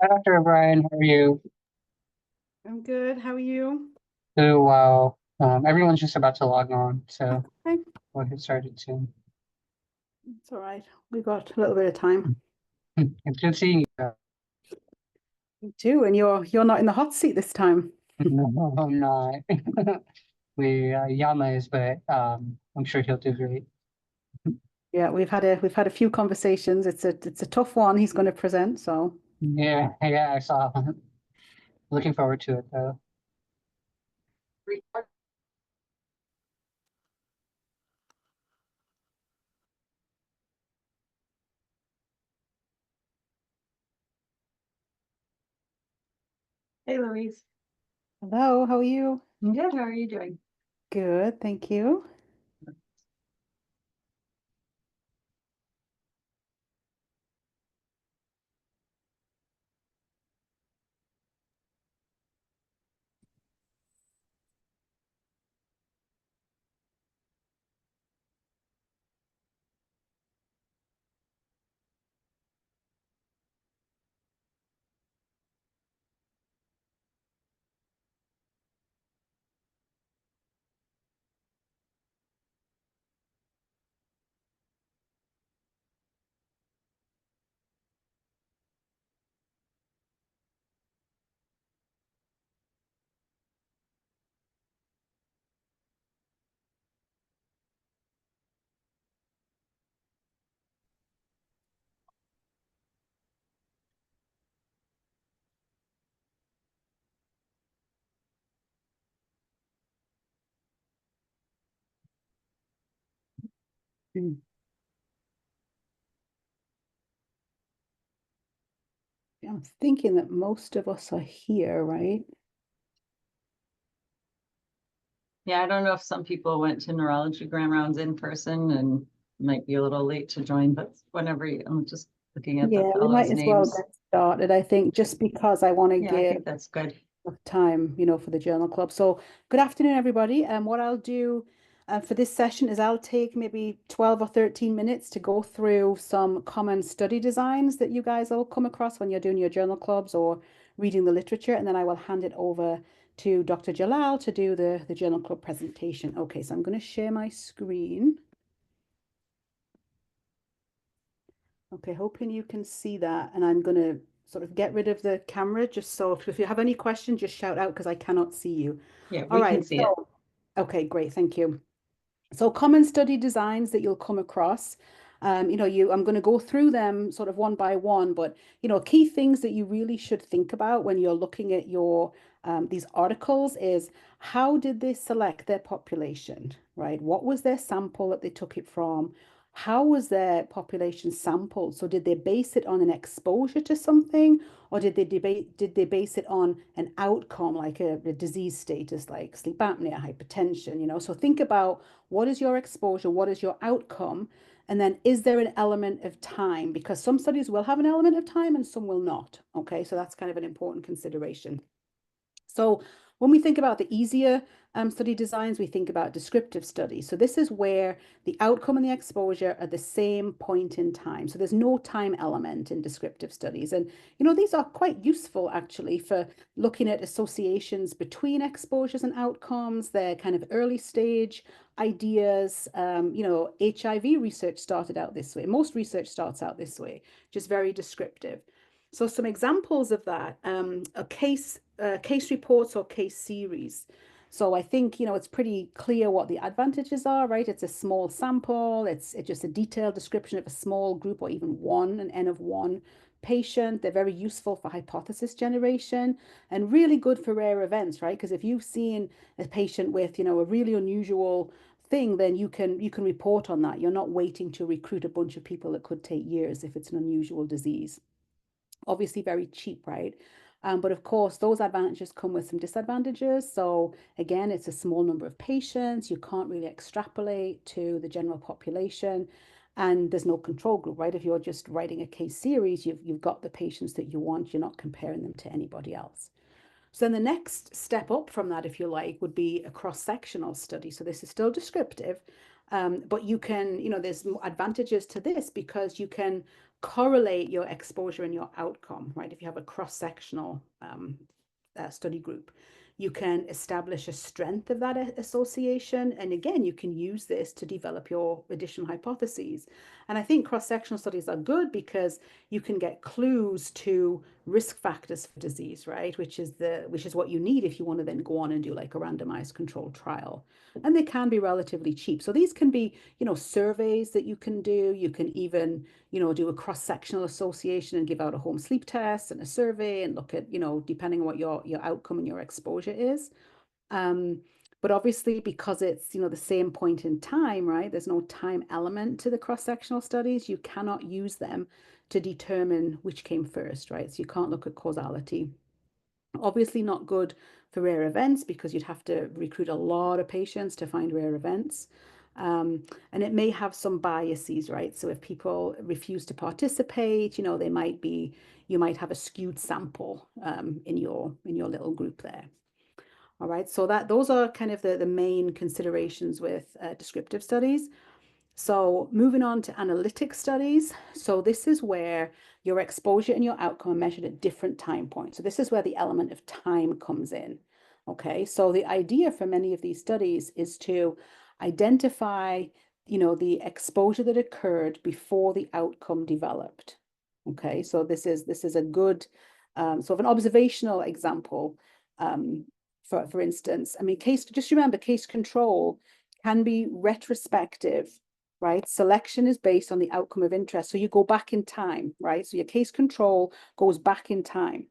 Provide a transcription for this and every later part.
Hi, Dr. O'Brien, how are you? I'm good. How are you? Doing well. Everyone's just about to log on, so Okay, we'll get started soon. it's all right. We got a little bit of time. It's good seeing you. Me too, and you're not in the hot seat this time. No, I'm not. Yama is, but I'm sure he'll do great. Yeah, we've had a few conversations. It's a tough one he's going to present, so Yeah, yeah, I saw. Looking forward to it though. Hey Louise, hello, how are you? I'm good. How are you doing? Good, thank you. Mm. Yeah, I'm thinking that most of us are here, right? Yeah, I don't know if some people went to neurology grand rounds in person and might be a little late to join, but I'm just looking at the Yeah, we might fellows' as well names. get started, I think, just because I want to Yeah, I give think that's good. of time, for the journal club. So good afternoon, everybody. What I'll do for this session is I'll take maybe 12 or 13 minutes to go through some common study designs that you guys will come across when you're doing your journal clubs or reading the literature, and then I will hand it over to Dr. Jalal to do the journal club presentation. Okay, so I'm going to share my screen. Okay, hoping you can see that, and I'm going to sort of get rid of the camera just so if you have any questions, just shout out because I cannot see you. Yeah, All we can right, see it. so okay, great, thank you. So common study designs that you'll come across. I'm going to go through them sort of one by one, but key things that you really should think about when you're looking at your these articles is how did they select their population, right? What was their sample that they took it from? How was their population sampled? So did they base it on an exposure to something, or did they base it on an outcome like a disease status like sleep apnea, hypertension, So think about what is your exposure? What is your outcome? And then is there an element of time? Because some studies will have an element of time and some will not. Okay, so that's kind of an important consideration. So when we think about the easier study designs, we think about descriptive studies. So this is where the outcome and the exposure are the same point in time. So there's no time element in descriptive studies. And, these are quite useful actually for looking at associations between exposures and outcomes. They're kind of early stage ideas. HIV research started out this way. Most research starts out this way, just very descriptive. So some examples of that, a case reports or case series. So I think, it's pretty clear what the advantages are, right? It's a small sample. It's just a detailed description of a small group or even an N of one patient. They're very useful for hypothesis generation and really good for rare events, right? Because if you've seen a patient with, a really unusual thing, then you can report on that. You're not waiting to recruit a bunch of people that could take years if it's an unusual disease. Obviously very cheap, right? But of course, those advantages come with some disadvantages. So again, it's a small number of patients. You can't really extrapolate to the general population. And there's no control group, right? If you're just writing a case series, you've got the patients that you want. You're not comparing them to anybody else. So then the next step up from that, if you like, would be a cross-sectional study. So this is still descriptive, but you can, there's advantages to this because you can correlate your exposure and your outcome, right? If you have a cross-sectional study group, you can establish a strength of that association. And again, you can use this to develop your additional hypotheses. And I think cross-sectional studies are good because you can get clues to risk factors for disease, right? Which is what you need if you want to then go on and do like a randomized controlled trial. And they can be relatively cheap. So these can be, surveys that you can do. You can even, do a cross-sectional association and give out a home sleep test and a survey and look at, depending on what your outcome and your exposure is. But obviously, because it's, the same point in time, right? There's no time element to the cross-sectional studies. You cannot use them to determine which came first, right? So you can't look at causality. Obviously not good for rare events because you'd have to recruit a lot of patients to find rare events. And it may have some biases, right? So if people refuse to participate, you might have a skewed sample in your little group there. All right, so those are kind of the main considerations with descriptive studies. So moving on to analytic studies. So this is where your exposure and your outcome are measured at different time points. So this is where the element of time comes in. Okay, so the idea for many of these studies is to identify, the exposure that occurred before the outcome developed. Okay, so this is a good sort of an observational example. For instance, I mean, just remember, case control can be retrospective, right? Selection is based on the outcome of interest. So you go back in time, right? So your case control goes back in time.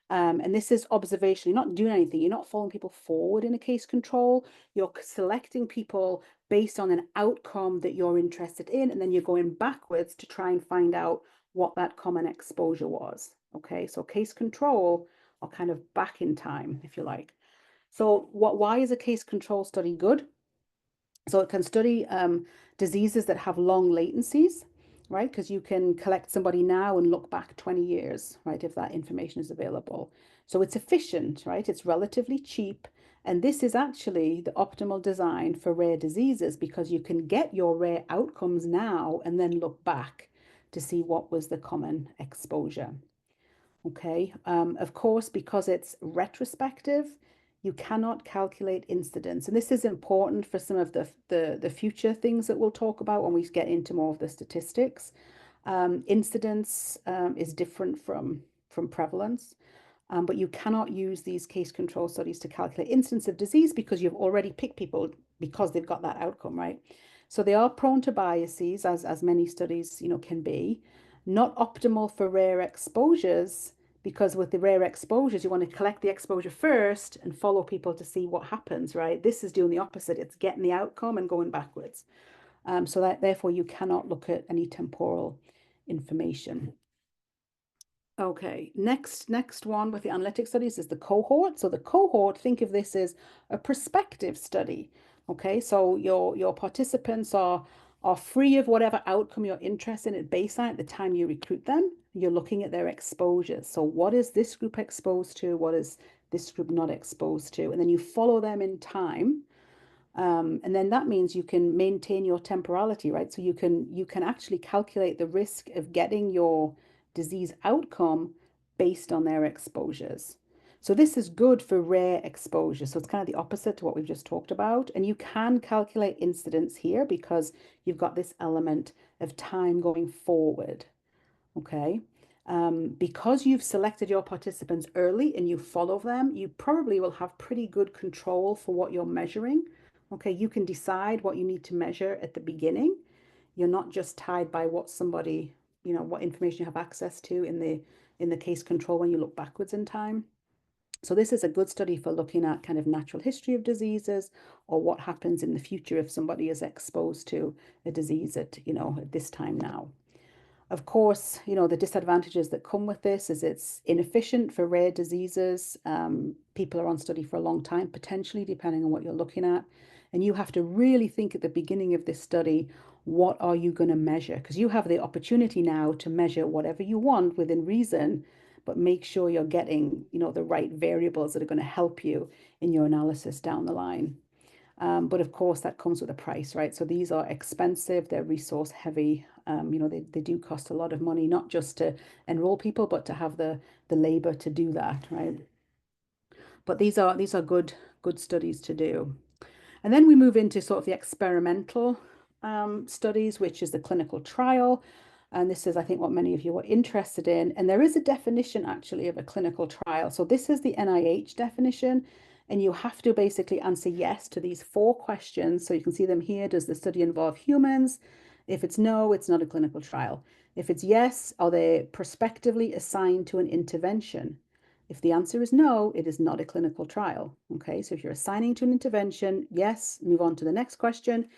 And this is observation. You're not doing anything. You're not following people forward in a case control. You're selecting people based on an outcome that you're interested in. And then you're going backwards to try and find out what that common exposure was. Okay, so case control are kind of back in time, if you like. So why is a case control study good? So it can study diseases that have long latencies, right? Because you can collect somebody now and look back 20 years, right? If that information is available. So it's efficient, right? It's relatively cheap. And this is actually the optimal design for rare diseases because you can get your rare outcomes now and then look back to see what was the common exposure. Okay, of course, because it's retrospective, you cannot calculate incidence. And this is important for some of the future things that we'll talk about when we get into more of the statistics. Incidence is different from prevalence, but you cannot use these case control studies to calculate incidence of disease because you've already picked people because they've got that outcome, right? So they are prone to biases, as many studies, can be. Not optimal for rare exposures because with the rare exposures, you want to collect the exposure first and follow people to see what happens, right? This is doing the opposite. It's getting the outcome and going backwards. So that therefore you cannot look at any temporal information. Okay, next one with the analytic studies is the cohort. So the cohort, think of this as a prospective study. Okay, so your participants are free of whatever outcome you're interested in at baseline at the time you recruit them. You're looking at their exposures. So what is this group exposed to? What is this group not exposed to? And then you follow them in time. And then that means you can maintain your temporality, right? So you can actually calculate the risk of getting your disease outcome based on their exposures. So this is good for rare exposure. So it's kind of the opposite to what we've just talked about. And you can calculate incidence here because you've got this element of time going forward. Okay. Because you've selected your participants early and you follow them, you probably will have pretty good control for what you're measuring. Okay, you can decide what you need to measure at the beginning. You're not just tied by what somebody, what information you have access to in the case control when you look backwards in time. So this is a good study for looking at kind of natural history of diseases or what happens in the future if somebody is exposed to a disease at this time now. Of course, the disadvantages that come with this is it's inefficient for rare diseases. People are on study for a long time, potentially, depending on what you're looking at. And you have to really think at the beginning of this study, what are you going to measure? Because you have the opportunity now to measure whatever you want within reason, but make sure you're getting, the right variables that are going to help you in your analysis down the line. But of course, that comes with a price, right? So these are expensive, they're resource heavy, They do cost a lot of money, not just to enroll people, but to have the labor to do that, right? But these are good studies to do. And then we move into sort of the experimental studies, which is the clinical trial. And this is, I think, what many of you are interested in. And there is a definition actually of a clinical trial. So this is the NIH definition. And you have to basically answer yes to these 4 questions. So you can see them here. Does the study involve humans? If it's no, it's not a clinical trial. If it's yes, are they prospectively assigned to an intervention? If the answer is no, it is not a clinical trial. Okay, so if you're assigning to an intervention, yes, move on to the next question.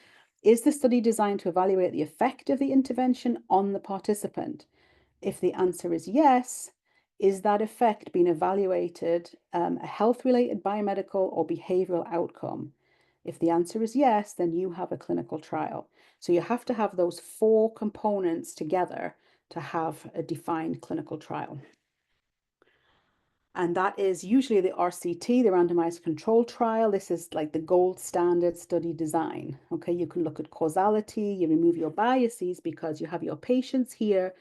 Is the study designed to evaluate the effect of the intervention on the participant? If the answer is yes, is that effect being evaluated a health-related biomedical or behavioral outcome? If the answer is yes, then you have a clinical trial. So you have to have those 4 components together to have a defined clinical trial. And that is usually the RCT, the randomized control trial. This is like the gold standard study design. Okay, you can look at causality, you remove your biases because you have your patients here.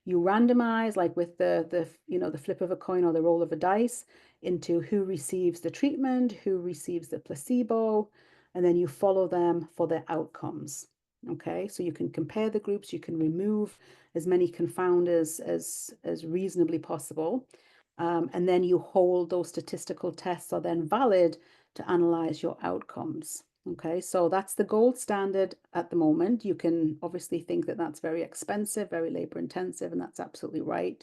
You randomize, like with the flip of a coin or the roll of a dice, into who receives the treatment, who receives the placebo, and then you follow them for their outcomes. Okay, so you can compare the groups, you can remove as many confounders as reasonably possible. And then you hold those statistical tests are then valid to analyze your outcomes. Okay, so that's the gold standard at the moment. You can obviously think that that's very expensive, very labor intensive, and that's absolutely right.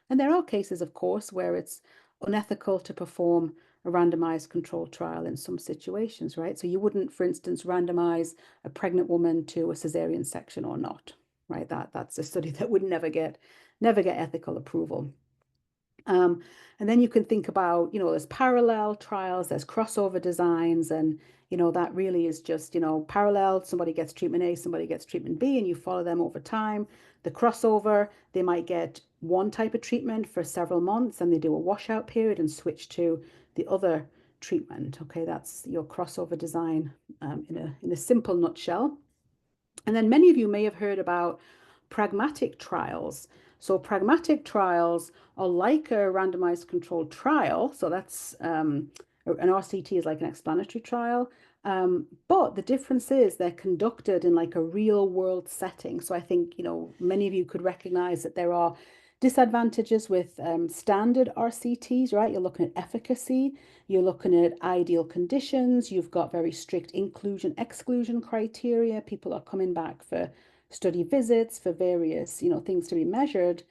And there are cases, of course, where it's unethical to perform a randomized controlled trial in some situations, right? So you wouldn't, for instance, randomize a pregnant woman to a cesarean section or not, right? That's a study that would never get ethical approval. And then you can think about, there's parallel trials, there's crossover designs, and, that really is just, parallel, somebody gets treatment A, somebody gets treatment B, and you follow them over time. The crossover, they might get one type of treatment for several months, and they do a washout period and switch to the other treatment. Okay, that's your crossover design in a simple nutshell. And then many of you may have heard about pragmatic trials. So pragmatic trials are like a randomized controlled trial. So that's an RCT is like an explanatory trial. But the difference is they're conducted in like a real world setting. So I think, many of you could recognize that there are disadvantages with standard RCTs, right? You're looking at efficacy, you're looking at ideal conditions, you've got very strict inclusion, exclusion criteria. People are coming back for study visits, for various, things to be measured.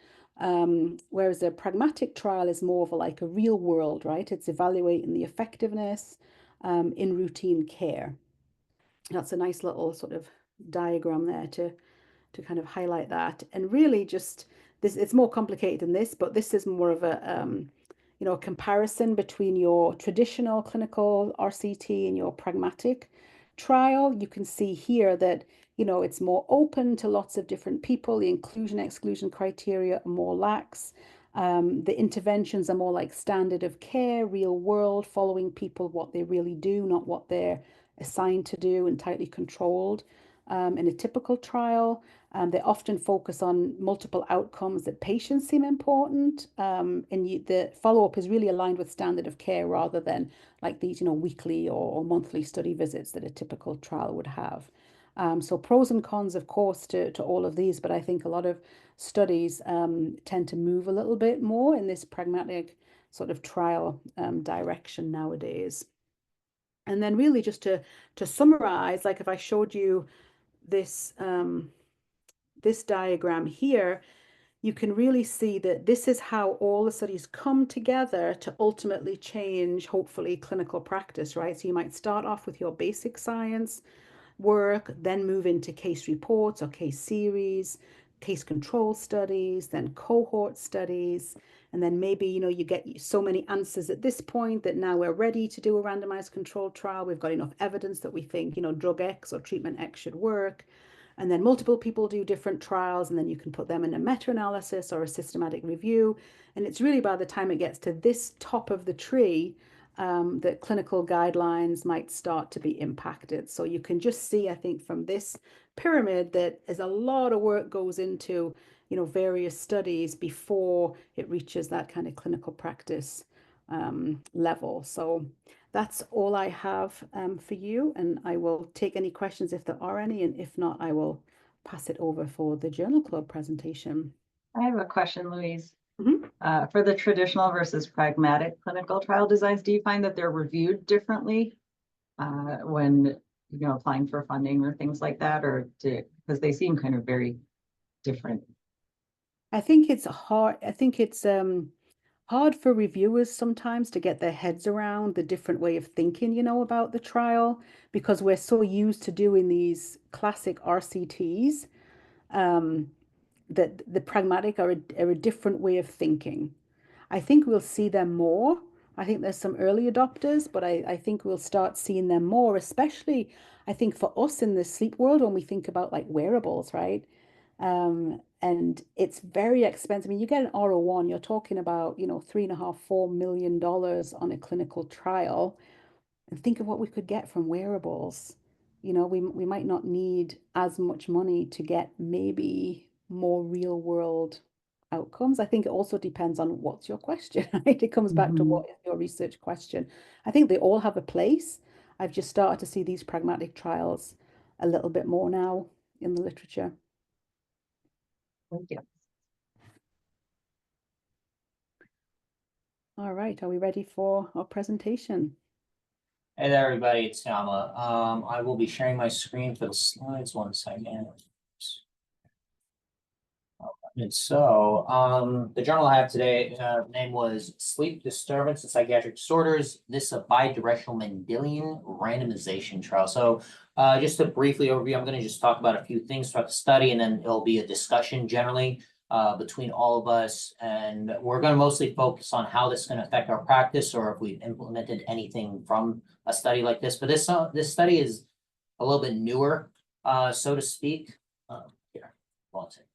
Whereas a pragmatic trial is more of like a real world, right? It's evaluating the effectiveness in routine care. That's a nice little sort of diagram there to kind of highlight that. And really just this, it's more complicated than this, but this is more of a comparison between your traditional clinical RCT and your pragmatic trial. You can see here that it's more open to lots of different people. The inclusion exclusion criteria are more lax. The interventions are more like standard of care, real world, following people what they really do, not what they're assigned to do, and tightly controlled. In a typical trial, they often focus on multiple outcomes that patients seem important, and the follow-up is really aligned with standard of care rather than like these, weekly or monthly study visits that a typical trial would have. So pros and cons, of course, to all of these, but I think a lot of studies tend to move a little bit more in this pragmatic sort of trial direction nowadays. And then really just to summarize, like if I showed you this this diagram here, you can really see that this is how all the studies come together to ultimately change, hopefully, clinical practice, right? So you might start off with your basic science work, then move into case reports or case series, case control studies, then cohort studies, and then maybe, you get so many answers at this point that now we're ready to do a randomized controlled trial. We've got enough evidence that we think, drug X or treatment X should work. And then multiple people do different trials, and then you can put them in a meta-analysis or a systematic review. And it's really by the time it gets to this top of the tree that clinical guidelines might start to be impacted. So you can just see, I think, from this pyramid that is a lot of work goes into, you know, various studies before it reaches that kind of clinical practice level. So that's all I have for you, and I will take any questions if there are any, and if not, I will pass it over for the Journal Club presentation. I have a question, Louise. Mhm. For the traditional versus pragmatic clinical trial designs, do you find that they're reviewed differently when applying for funding or things like that, or because they seem kind of very different? I think it's hard. I think it's hard for reviewers sometimes to get their heads around the different way of thinking, you know, about the trial, because we're so used to doing these classic RCTs, that the pragmatic are a different way of thinking. I think we'll see them more. I think there's some early adopters, but I think we'll start seeing them more, especially I think for us in the sleep world when we think about like wearables, right? And it's very expensive. I mean, you get an R01, you're talking about, you know, $3.5, $4 million on a clinical trial. And think of what we could get from wearables. You know, we might not need as much money to get maybe more real world outcomes. I think it also depends on what's your question, right? It comes back to what is your research question. I think they all have a place. I've just started to see these pragmatic trials a little bit more now in the literature. Thank you. All right, are we ready for our presentation? Hey there, everybody, it's Yama. I will be sharing my screen for the slides 1 second. And so, the journal I have today, name was Sleep Disturbance and Psychiatric Disorders. This is a bidirectional Mendelian randomization trial. So, just to briefly overview, I'm going to just talk about a few things throughout the study, and then it'll be a discussion generally between all of us. And we're going to mostly focus on how this is going to affect our practice, or if we've implemented anything from a study like this. But this study is a little bit newer, so to speak. Here, one second.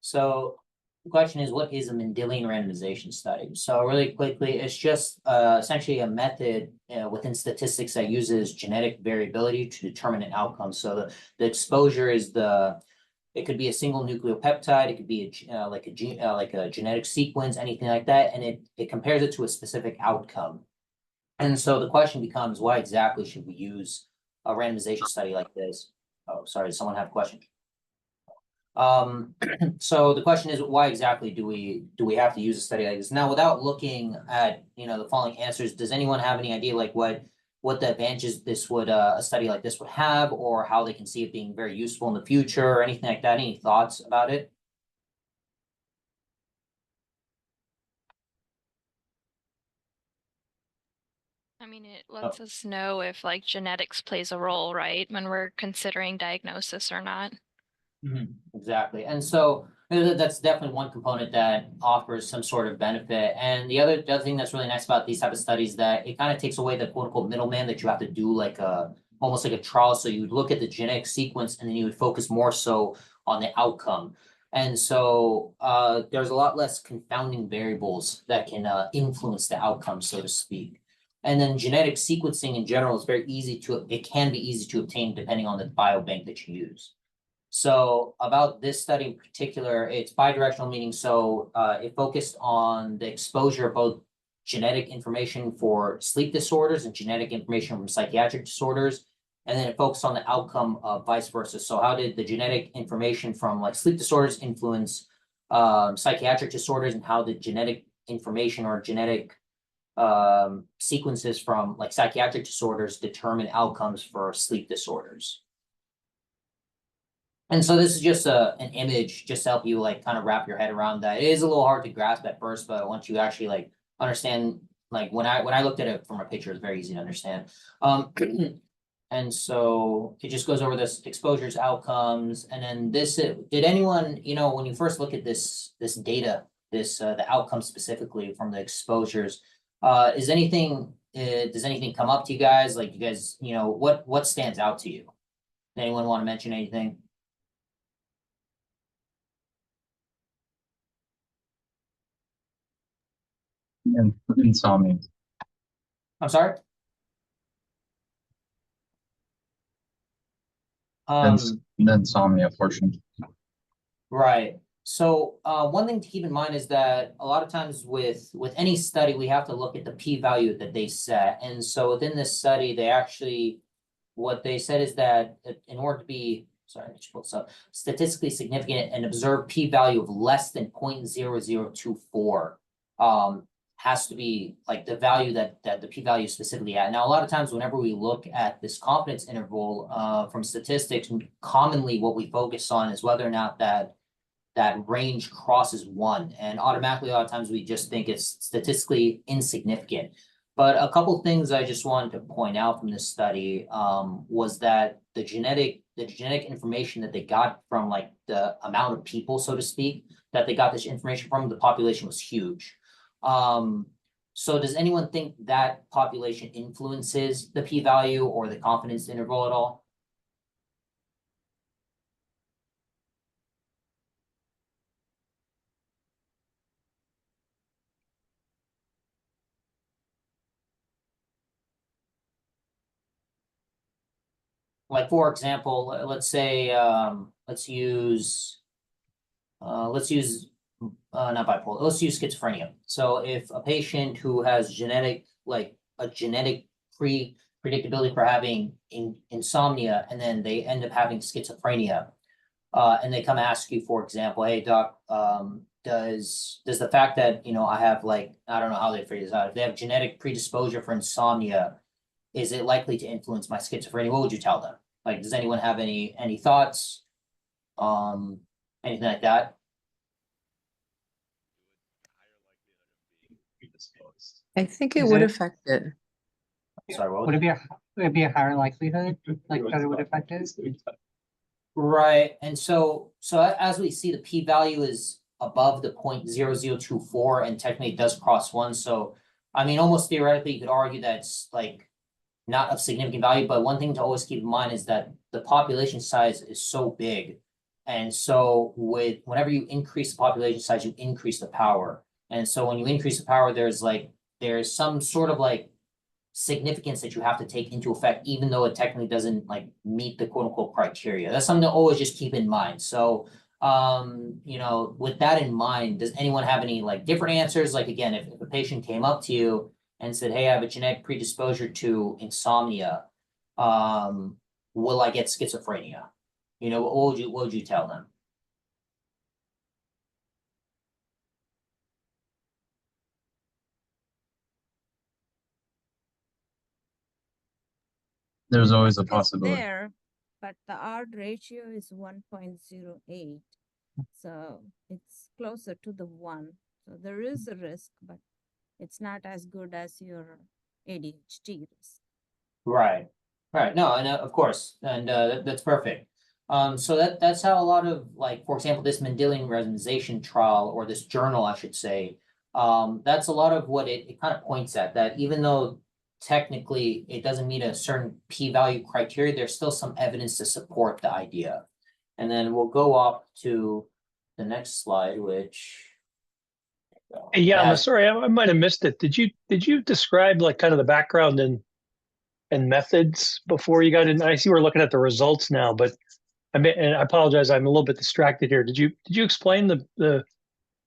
So the question is, what is a Mendelian randomization study? So really quickly, it's just essentially a method within statistics that uses genetic variability to determine an outcome. So the exposure is it could be a single nucleopeptide, it could be like a genetic sequence, anything like that, and it compares it to a specific outcome. And so the question becomes, why exactly should we use a randomization study like this? Oh, sorry, does someone have a question? So the question is, why exactly do we have to use a study like this? Now, without looking at, the following answers, does anyone have any idea like what the advantages this would, a study like this would have, or how they can see it being very useful in the future or anything like that? Any thoughts about it? I mean, it lets us know if like genetics plays a role, right? When we're considering diagnosis or not. Exactly. And so that's definitely one component that offers some sort of benefit. And the other thing that's really nice about these type of studies, that it kind of takes away the quote unquote middleman that you have to do like almost like a trial. So you would look at the genetic sequence and then you would focus more so on the outcome. And so there's a lot less confounding variables that can influence the outcome, so to speak. And then genetic sequencing in general is it can be easy to obtain depending on the biobank that you use. So about this study in particular, it's bidirectional, meaning so it focused on the exposure of both genetic information for sleep disorders and genetic information from psychiatric disorders. And then it focused on the outcome of vice versa. So how did the genetic information from like sleep disorders influence psychiatric disorders, and how did genetic information or genetic sequences from like psychiatric disorders determine outcomes for sleep disorders? And so this is just an image just to help you like kind of wrap your head around that. It is a little hard to grasp at first, but once you actually like understand, like when I looked at it from a picture, it's very easy to understand. And so it just goes over this exposures, outcomes, and then this. Did anyone, when you first look at this data, the outcomes specifically from the exposures, does anything come up to you guys? Like you guys, what stands out to you? Anyone want to mention anything? And insomnia. I'm sorry? Um, The insomnia portion. right. So one thing to keep in mind is that a lot of times with any study, we have to look at the p-value that they set. And so within this study, they actually, what they said is that in order to be, sorry, I just pulled this up, statistically significant, an observed p-value of less than 0.0024 has to be like the value that the p-value is specifically at. Now, a lot of times whenever we look at this confidence interval from statistics, commonly what we focus on is whether or not that range crosses 1, and automatically a lot of times we just think it's statistically insignificant. But a couple things I just wanted to point out from this study was that the genetic information that they got from like the amount of people, so to speak, that they got this information from, the population was huge. So does anyone think that population influences the p-value or the confidence interval at all? Like, for example, let's say, let's use not bipolar, let's use schizophrenia. So if a patient who has genetic predictability for having insomnia, and then they end up having schizophrenia, and they come ask you, for example, hey, doc, does the fact that, I have like, I don't know how they figure this out, if they have genetic predisposure for insomnia, is it likely to influence my schizophrenia? What would you tell them? Like, does anyone have any thoughts? Anything like that? I think it Is would it- affect it. Sorry, what was Would it? it be a higher likelihood, like that it would affect it? Right, and so as we see, the p-value is above the 0.0024, and technically it does cross 1. So, I mean, almost theoretically, you could argue that's like not of significant value, but one thing to always keep in mind is that the population size is so big. And so whenever you increase the population size, you increase the power. And so when you increase the power, there's some sort of like significance that you have to take into effect, even though it technically doesn't like meet the quote unquote criteria. That's something to always just keep in mind. So with that in mind, does anyone have any like different answers? Like, again, if a patient came up to you and said, hey, I have a genetic predisposure to insomnia, will I get schizophrenia? What would you tell them? There's always a It's possibility. there, but the odd ratio is 1.08. So it's closer to the 1. So there is a risk, but it's not as good as your ADHD risk. Right. No, and of course, and that's perfect. So that's how a lot of, like, for example, this Mendelian randomization trial, or this journal, I should say, that's a lot of what it kind of points at, that even though technically it doesn't meet a certain p-value criteria, there's still some evidence to support the idea. And then we'll go up to the next slide, which. Yeah, I'm has- sorry, I might have missed it. Did you describe like kind of the background and methods before you got in? I see we're looking at the results now, but and I apologize, I'm a little bit distracted here. Did you explain the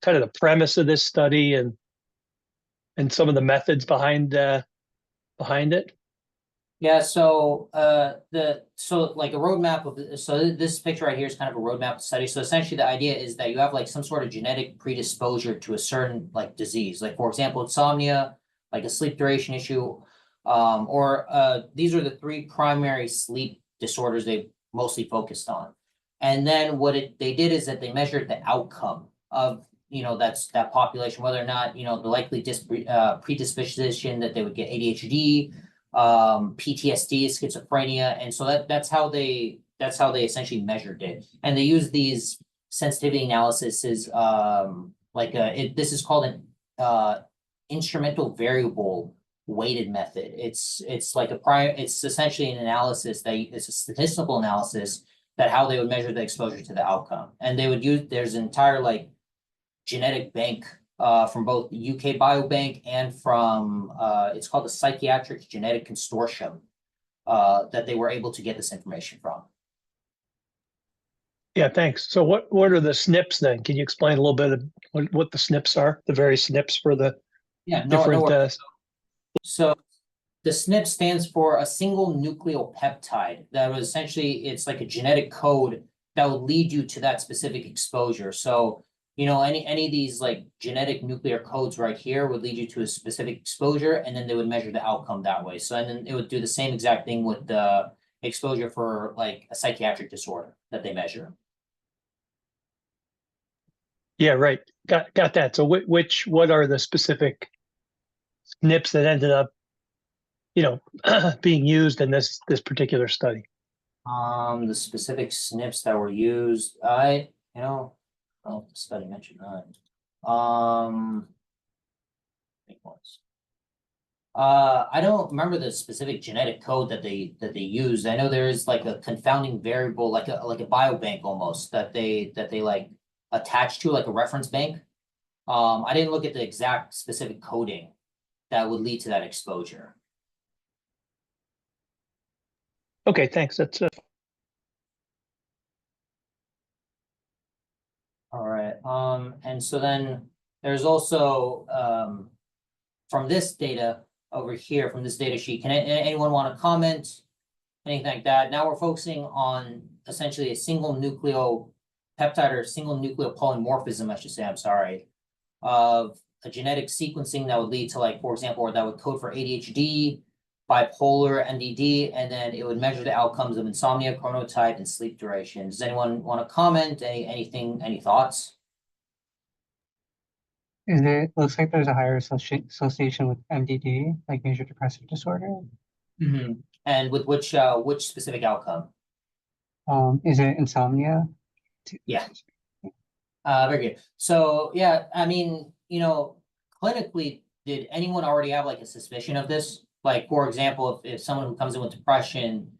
kind of the premise of this study and some of the methods behind it? Yeah, so like a roadmap of, so this picture right here is kind of a roadmap of study. So essentially the idea is that you have like some sort of genetic predisposure to a certain like disease, like for example, insomnia, like a sleep duration issue, or these are the 3 primary sleep disorders they mostly focused on. And then what they did is that they measured the outcome of, that population, whether or not, the likely predisposition that they would get ADHD, PTSD, schizophrenia. And so that's how they essentially measured it. And they used these sensitivity analyses, this is called an instrumental variable weighted method. It's essentially an analysis it's a statistical analysis that how they would measure the exposure to the outcome. And they would there's an entire like genetic bank from both the UK Biobank and from it's called the Psychiatric Genetic Consortium that they were able to get this information from. Yeah, thanks. So what are the SNPs then? Can you explain a little bit of what the SNPs are? The various SNPs for the Yeah, no different, worries. So the SNP stands for a single nucleopeptide. That was essentially, it's like a genetic code that would lead you to that specific exposure. So, you know, any of these like genetic nuclear codes right here would lead you to a specific exposure, and then they would measure the outcome that way. So, and then it would do the same exact thing with the exposure for like a psychiatric disorder that they measure. yeah, right. Got that. So what are the specific SNPs that ended up, you know, being used in this particular study? The specific SNPs that were used, you know, oh, the study mentioned that. Think once. I don't remember the specific genetic code that they used. I know there is like a confounding variable, like a biobank almost that they like attach to, like a reference bank. I didn't look at the exact specific coding that would lead to that exposure. Okay, thanks. That's All right, and so then there's also, from this data over here, from this data sheet, can anyone want to comment? Anything like that? Now we're focusing on essentially a single nucleopeptide or single nucleopolymorphism, I should say, I'm sorry, of a genetic sequencing that would lead to, like, for example, or that would code for ADHD, bipolar, MDD, and then it would measure the outcomes of insomnia, chronotype, and sleep duration. Does anyone want to comment? Any thoughts? Looks like there's a higher association with MDD, like major depressive disorder. Mm-hmm. And with which specific outcome? Is it insomnia? Yeah. Very good. So yeah, I mean, you know, clinically, did anyone already have like a suspicion of this? Like, for example, if someone who comes in with depression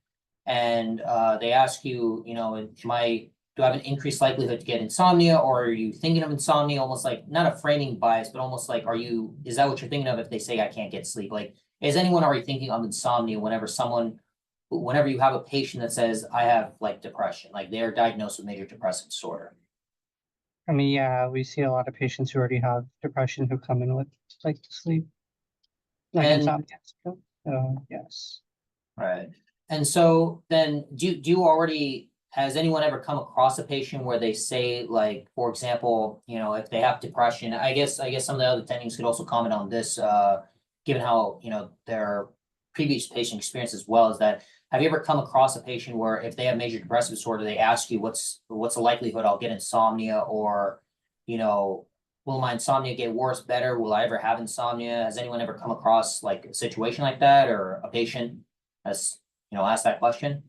and they ask you, you know, do I have an increased likelihood to get insomnia, or are you thinking of insomnia? Almost like not a framing bias, but almost like, is that what you're thinking of if they say I can't get sleep? Like, is anyone already thinking of insomnia whenever you have a patient that says I have like depression, like they're diagnosed with major depressive disorder? I mean, yeah, we see a lot of patients who already have depression who come in with like sleep, like And- insomnia. So yes. Right. And so then has anyone ever come across a patient where they say, like, for example, you know, if they have depression, I guess some of the other attendings could also comment on this, given how, you know, their previous patient experience as well, is that, have you ever come across a patient where if they have major depressive disorder, they ask you what's the likelihood I'll get insomnia, or, you know, will my insomnia get worse, better? Will I ever have insomnia? Has anyone ever come across like a situation like that, or a patient has, you know, asked that question?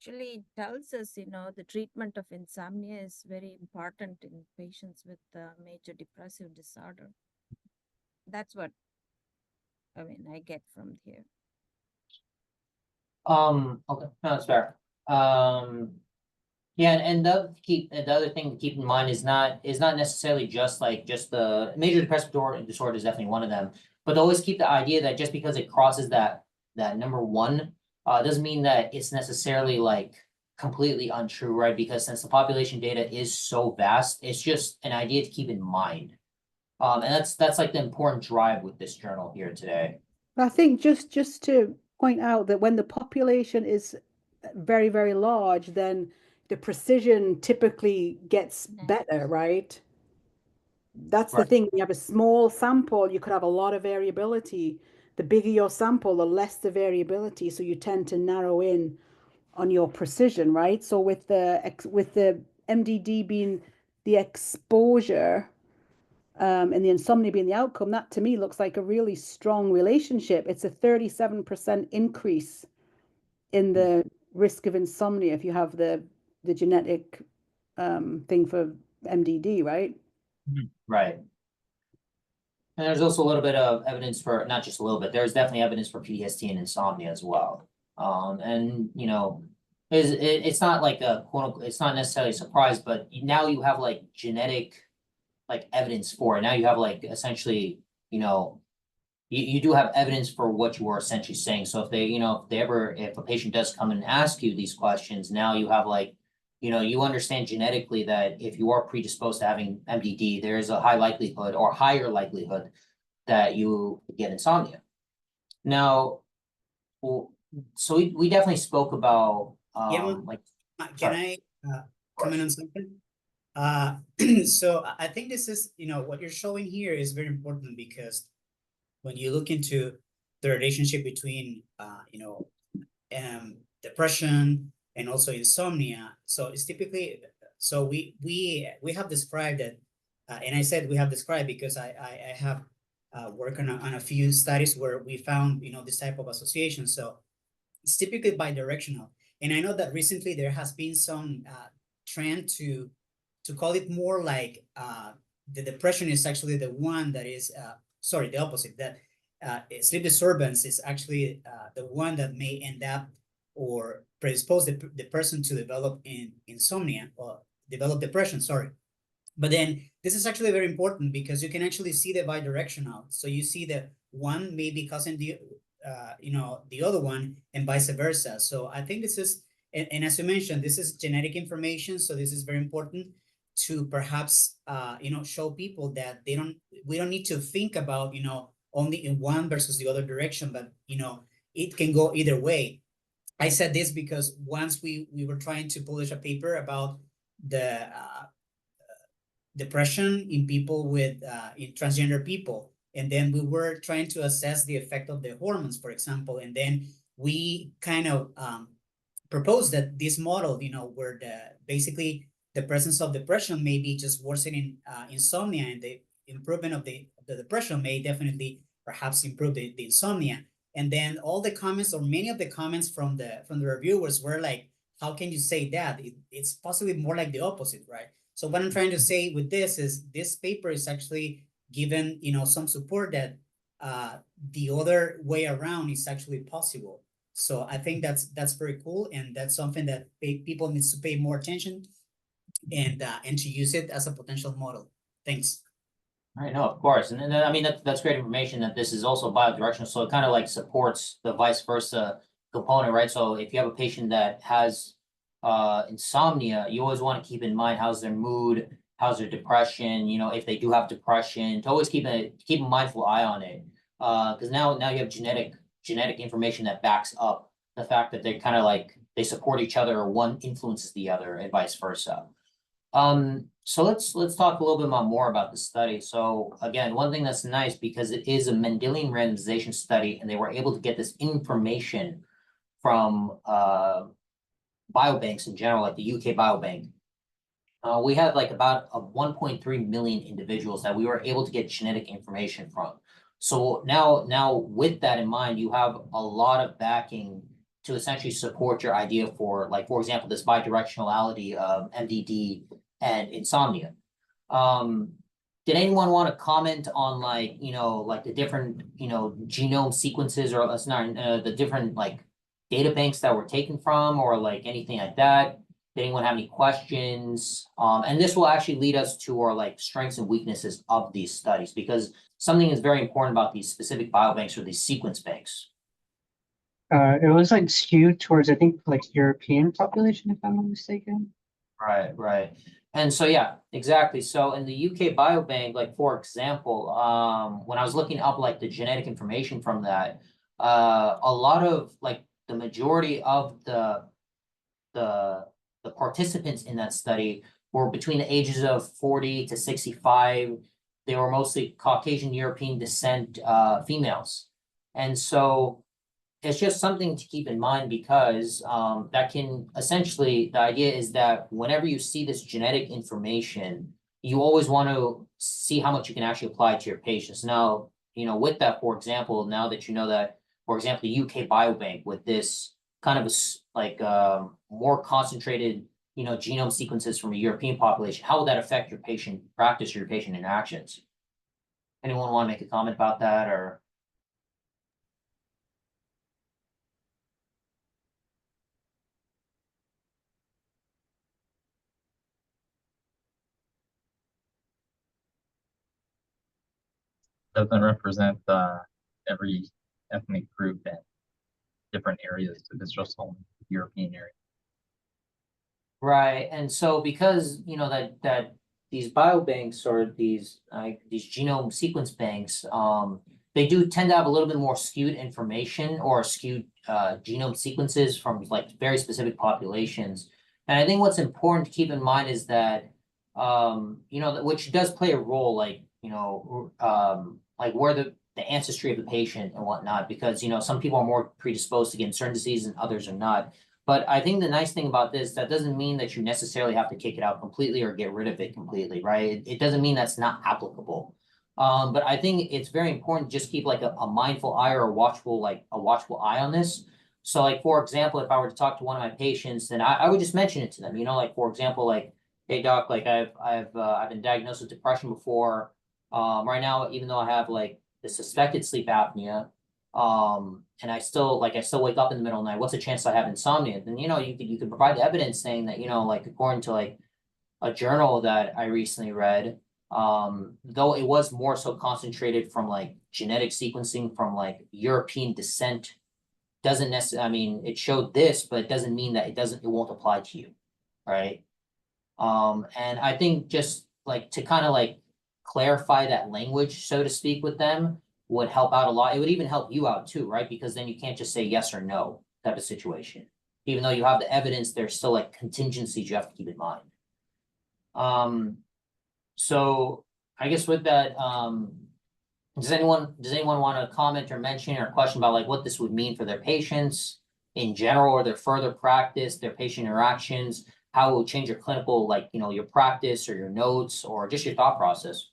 Actually, it tells us, you know, the treatment of insomnia is very important in patients with major depressive disorder. That's what, I mean, I get from here. Okay, no, that's fair. Yeah, and the other thing to keep in mind is not necessarily just the major depressive disorder is definitely one of them, but always keep the idea that just because it crosses that number one, doesn't mean that it's necessarily like completely untrue, right? Because since the population data is so vast, it's just an idea to keep in mind. And that's like the important drive with this journal here today. I think just to point out that when the population is very, very large, then the precision typically gets better, right? That's the Right. thing. When you have a small sample, you could have a lot of variability. The bigger your sample, the less the variability. So you tend to narrow in on your precision, right? So with the MDD being the exposure, and the insomnia being the outcome, that to me looks like a really strong relationship. It's a 37% increase in the risk of insomnia if you have the genetic thing for MDD, right? Right. And there's also a little bit of evidence for, not just a little bit, there's definitely evidence for PTSD and insomnia as well. And, you know, It's not like a quote unquote, it's not necessarily a surprise, but now you have like genetic like evidence for it. Now you have like essentially, you know, you do have evidence for what you are essentially saying. So if they, you know, if a patient does come and ask you these questions, now you have like, you know, you understand genetically that if you are predisposed to having MDD, there is a high likelihood or higher likelihood that you get insomnia. Now, well, so we definitely spoke about like Can sorry. I comment on something? So I think this is, what you're showing here is very important because when you look into the relationship between, depression and also insomnia, so it's typically, so we have described that, and I said we have described because I have worked on a few studies where we found, this type of association. So it's typically bidirectional. And I know that recently there has been some trend to call it more like the depression is actually the one that is, sorry, the opposite, that sleep disturbance is actually the one that may end up or predispose the person to develop insomnia or develop depression, sorry. But then this is actually very important because you can actually see the bidirectional. So you see that one may be causing the the other one and vice versa. So I think this is, and as you mentioned, this is genetic information. So this is very important to perhaps, show people that we don't need to think about, only in one versus the other direction, but, it can go either way. I said this because once we were trying to publish a paper about the depression in people with, in transgender people. And then we were trying to assess the effect of the hormones, for example. And then we kind of proposed that this model, where basically the presence of depression may be just worsening insomnia, and the improvement of the depression may definitely perhaps improve the insomnia. And then all the comments, or many of the comments from the reviewers were like, how can you say that? It's possibly more like the opposite, right? So what I'm trying to say with this is this paper is actually given, some support that the other way around is actually possible. So I think that's very cool, and that's something that people needs to pay more attention and to use it as a potential model. Thanks. I know, of course. And then, I mean, that's great information that this is also bidirectional. So it kind of like supports the vice versa component, right? So if you have a patient that has insomnia, you always want to keep in mind how's their mood, how's their depression, if they do have depression, to always keep a mindful eye on it. Because now you have genetic information that backs up the fact that they kind of like they support each other, or one influences the other, and vice versa. So let's talk a little bit more about the study. So again, one thing that's nice, because it is a Mendelian randomization study, and they were able to get this information from biobanks in general, like the UK Biobank. We had like about 1.3 million individuals that we were able to get genetic information from. So now with that in mind, you have a lot of backing to essentially support your idea for, like, for example, this bidirectionality of MDD and insomnia. Did anyone want to comment on like the different genome sequences, or the different like data banks that were taken from, or like anything like that? Did anyone have any questions? And this will actually lead us to our like strengths and weaknesses of these studies, because something is very important about these specific biobanks, or these sequence banks. It was like skewed towards, I think, like European population, if I'm not mistaken. Right. And so, yeah, exactly. So in the UK Biobank, like, for example, when I was looking up like the genetic information from that, a lot of like the majority of the participants in that study were between the ages of 40 to 65. They were mostly Caucasian European descent females. And so it's just something to keep in mind, because that can essentially, the idea is that whenever you see this genetic information, you always want to see how much you can actually apply to your patients. Now, with that, for example, now that you know that, for example, the UK Biobank, with this kind of more concentrated, genome sequences from a European population, how will that affect your patient practice or your patient interactions? Anyone want to make a comment about that, or? doesn't represent every ethnic group in different areas. It's just only European area. Right, and so because, you know, that these biobanks or these genome sequence banks, they do tend to have a little bit more skewed information or skewed genome sequences from like very specific populations. And I think what's important to keep in mind is that, you know, which does play a role, like, you know, like where the ancestry of the patient and whatnot, because, you know, some people are more predisposed to getting certain diseases and others are not. But I think the nice thing about this, that doesn't mean that you necessarily have to kick it out completely or get rid of it completely, right? It doesn't mean that's not applicable. But I think it's very important to just keep like a mindful eye or a watchful eye on this. So like, for example, if I were to talk to one of my patients, then I would just mention it to them, you know, like, for example, like, hey doc, like I've been diagnosed with depression before. Right now, even though I have like the suspected sleep apnea, and I still wake up in the middle of the night, what's the chance I have insomnia? Then, you know, you could provide evidence saying that, you know, like according to like a journal that I recently read, though it was more so concentrated from like genetic sequencing from like European descent, doesn't necessarily, I mean, it showed this, but it doesn't mean that it won't apply to you, right? And I think just like to kind of like clarify that language, so to speak, with them would help out a lot. It would even help you out too, right? Because then you can't just say yes or no type of situation. Even though you have the evidence, there's still like contingencies you have to keep in mind. So I guess with that, does anyone want to comment or mention or question about like what this would mean for their patients in general, or their further practice, their patient interactions, how it would change your clinical, like, you know, your practice or your notes or just your thought process?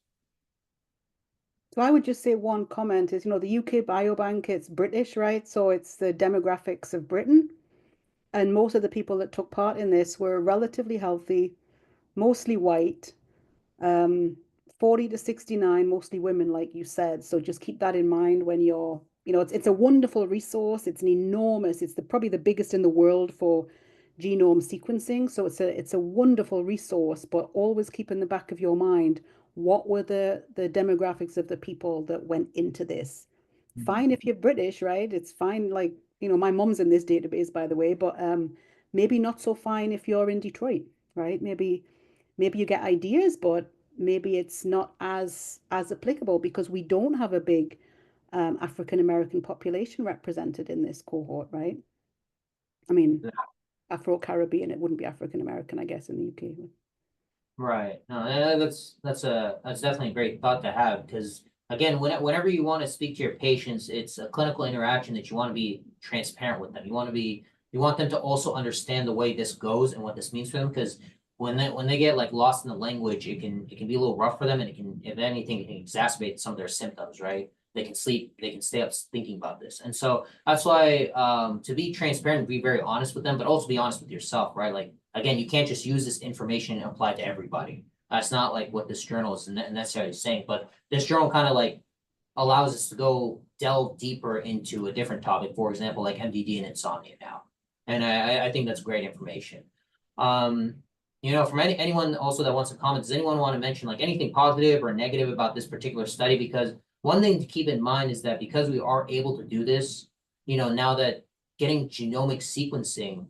So I would just say one comment is, you know, the UK Biobank, it's British, right? So it's the demographics of Britain. And most of the people that took part in this were relatively healthy, mostly white, 40 to 69, mostly women, like you said. So just keep that in mind when you're, you know, it's a wonderful resource. It's an enormous, it's probably the biggest in the world for genome sequencing. So it's a wonderful resource, but always keep in the back of your mind, what were the demographics of the people that went into this? Fine if you're British, right? It's fine, like, you know, my mom's in this database, by the way, but maybe not so fine if you're in Detroit, right? Maybe you get ideas, but maybe it's not as applicable because we don't have a big African American population represented in this cohort, right? I mean, Afro-Caribbean, it wouldn't be African American, I guess, in the UK. Right. No, that's definitely a great thought to have, because again, whenever you want to speak to your patients, it's a clinical interaction that you want to be transparent with them. You want them to also understand the way this goes and what this means for them, because when they get like lost in the language, it can be a little rough for them, and it can, if anything, it can exacerbate some of their symptoms, right? They can stay up thinking about this. And so that's why to be transparent, be very honest with them, but also be honest with yourself, right? Like, again, you can't just use this information and apply it to everybody. That's not like what this journal is necessarily saying, but this journal kind of like allows us to go delve deeper into a different topic, for example, like MDD and insomnia now. And I think that's great information. You know, from anyone also that wants to comment, does anyone want to mention like anything positive or negative about this particular study? Because one thing to keep in mind is that because we are able to do this, you know, now that getting genomic sequencing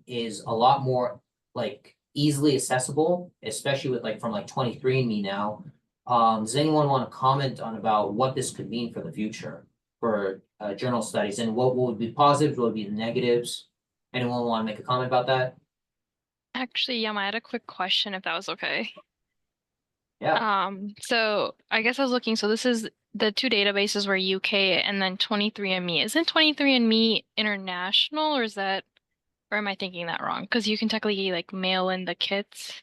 is a lot more like easily accessible, especially with like from like 23andMe now. Does anyone want to comment on about what this could mean for the future for journal studies, and what would be positives, what would be the negatives? Anyone want to make a comment about that? Actually, yeah, I had a quick question if that was okay. Yeah. So I guess I was looking, so this is the two databases were UK and then 23andMe. Isn't 23andMe international, or is that, or am I thinking that wrong? Because you can technically like mail in the kits.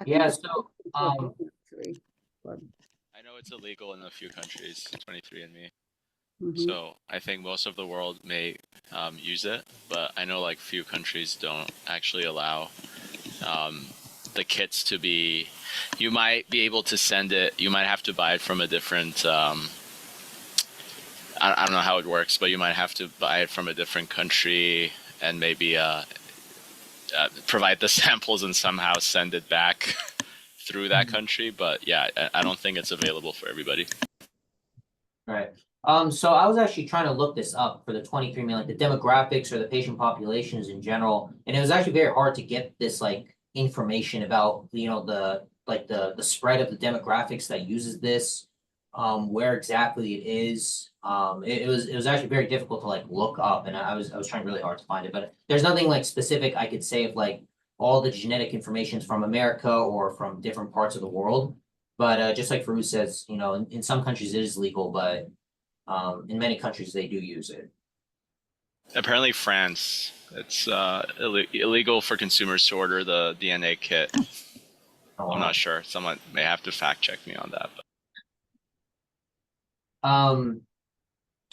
Yeah, so I know it's illegal in a few countries, 23andMe. So I think most of the world may use it, but I know like few countries don't actually allow the kits to be. You might be able to send it. You might have to buy it from a different. I don't know how it works, but you might have to buy it from a different country and maybe provide the samples and somehow send it back through that country, but yeah, I don't think it's available for everybody. Right. So I was actually trying to look this up for the 23 million, like the demographics or the patient populations in general, and it was actually very hard to get this like information about, you know, the spread of the demographics that uses this, where exactly it is. It was actually very difficult to like look up, and I was trying really hard to find it, but there's nothing like specific I could say of like all the genetic information from America or from different parts of the world. But just like Farouz says, you know, in some countries it is legal, but in many countries they do use it. Apparently France, it's illegal for consumers to order the DNA kit. Oh, I'm wow. not sure. Someone may have to fact check me on that.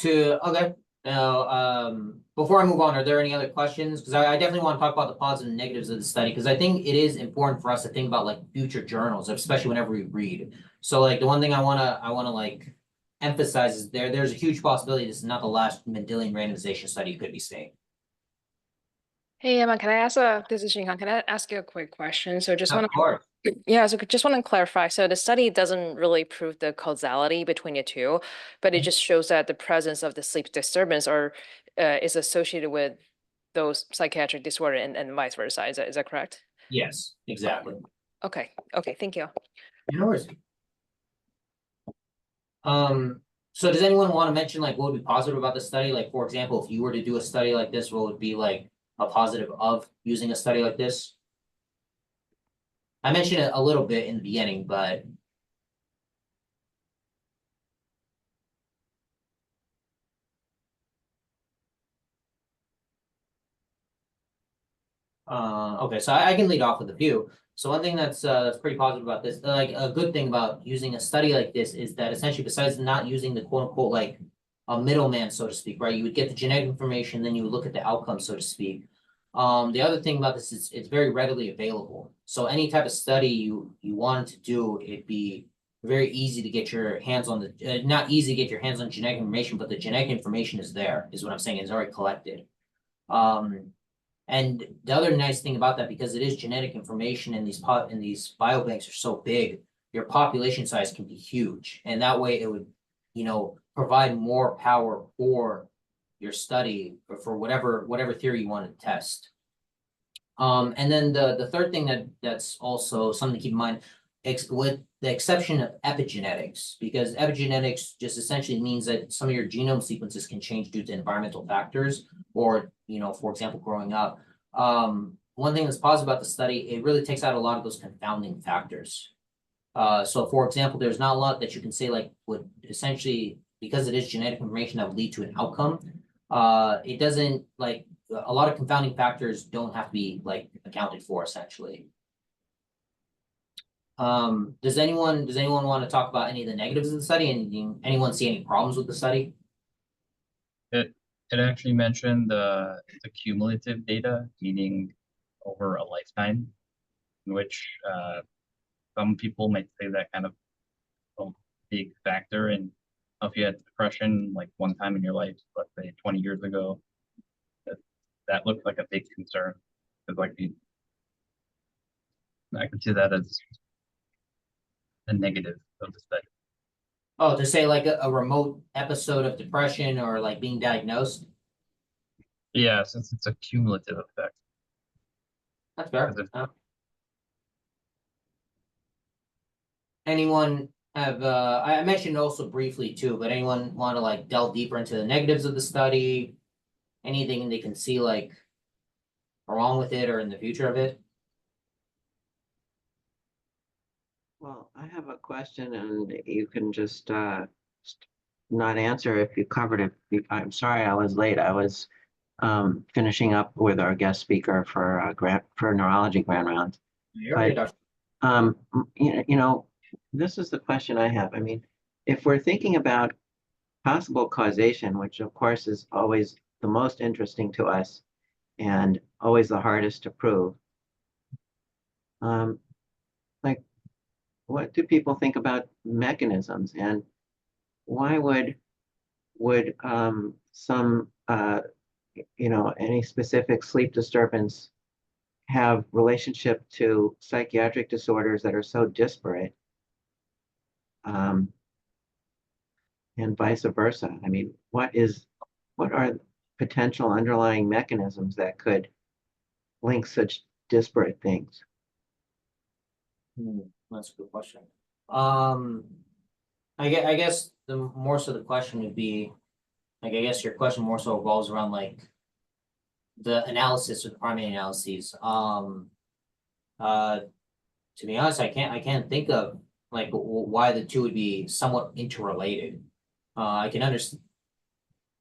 Okay. Now, before I move on, are there any other questions? Because I definitely want to talk about the positives and negatives of the study, because I think it is important for us to think about like future journals, especially whenever we read. So like the one thing I wanna like emphasize is there's a huge possibility this is not the last Mendelian randomization study you could be seeing. Hey Emma, this is Shinhan. Can I ask you a quick question? So just Of want course. to, yeah, so just want to clarify. So the study doesn't really prove the causality between the two, but it just shows that the presence of the sleep disturbance is associated with those psychiatric disorder and vice versa. Is that correct? Yes, exactly. Okay, thank you. No worries. So does anyone want to mention like what would be positive about the study? Like, for example, if you were to do a study like this, what would be like a positive of using a study like this? I mentioned it a little bit in the beginning, but okay, so I can lead off with a few. So one thing that's pretty positive about this, like a good thing about using a study like this is that essentially besides not using the quote unquote like a middleman, so to speak, right? You would get the genetic information, then you would look at the outcome, so to speak. The other thing about this is it's very readily available. So any type of study you wanted to do, it'd be very easy to get your hands on the, not easy to get your hands on genetic information, but the genetic information is there, is what I'm saying, it's already collected. And the other nice thing about that, because it is genetic information and these biobanks are so big, your population size can be huge. And that way it would, you know, provide more power for your study or for whatever theory you want to test. And then the third thing that's also something to keep in mind, with the exception of epigenetics, because epigenetics just essentially means that some of your genome sequences can change due to environmental factors, or, you know, for example, growing up. One thing that's positive about the study, it really takes out a lot of those confounding factors. So for example, there's not a lot that you can say like would essentially, because it is genetic information that would lead to an outcome. It doesn't like a lot of confounding factors don't have to be like accounted for essentially. Does anyone want to talk about any of the negatives of the study? And anyone see any problems with the study? It actually mentioned the cumulative data, meaning over a lifetime, in which some people might say that kind of a big factor in if you had depression like one time in your life, let's say 20 years ago, that looked like a big concern. Because like I could see that as a negative of the study. Oh, to say like a remote episode of depression or like being diagnosed? Yeah, since it's a cumulative effect. That's fair. Because Anyone have, I mentioned also briefly too, but anyone want to like delve deeper into the negatives of the study? Anything they can see like wrong with it or in the future of it? Well, I have a question and you can just not answer if you covered it. I'm sorry I was late. I was finishing up with our guest speaker for neurology grand rounds. But, you know, this is the question I have. I mean, if we're thinking about possible causation, which of course is always the most interesting to us and always the hardest to prove, like, what do people think about mechanisms, and why would some you know, any specific sleep disturbance have relationship to psychiatric disorders that are so disparate, and vice versa. I mean, what are potential underlying mechanisms that could link such disparate things? That's a good question. I guess the more so the question would be, like, I guess your question more so revolves around like the analysis or the primary analyses. To be honest, I can't think of like why the two would be somewhat interrelated. I can understand.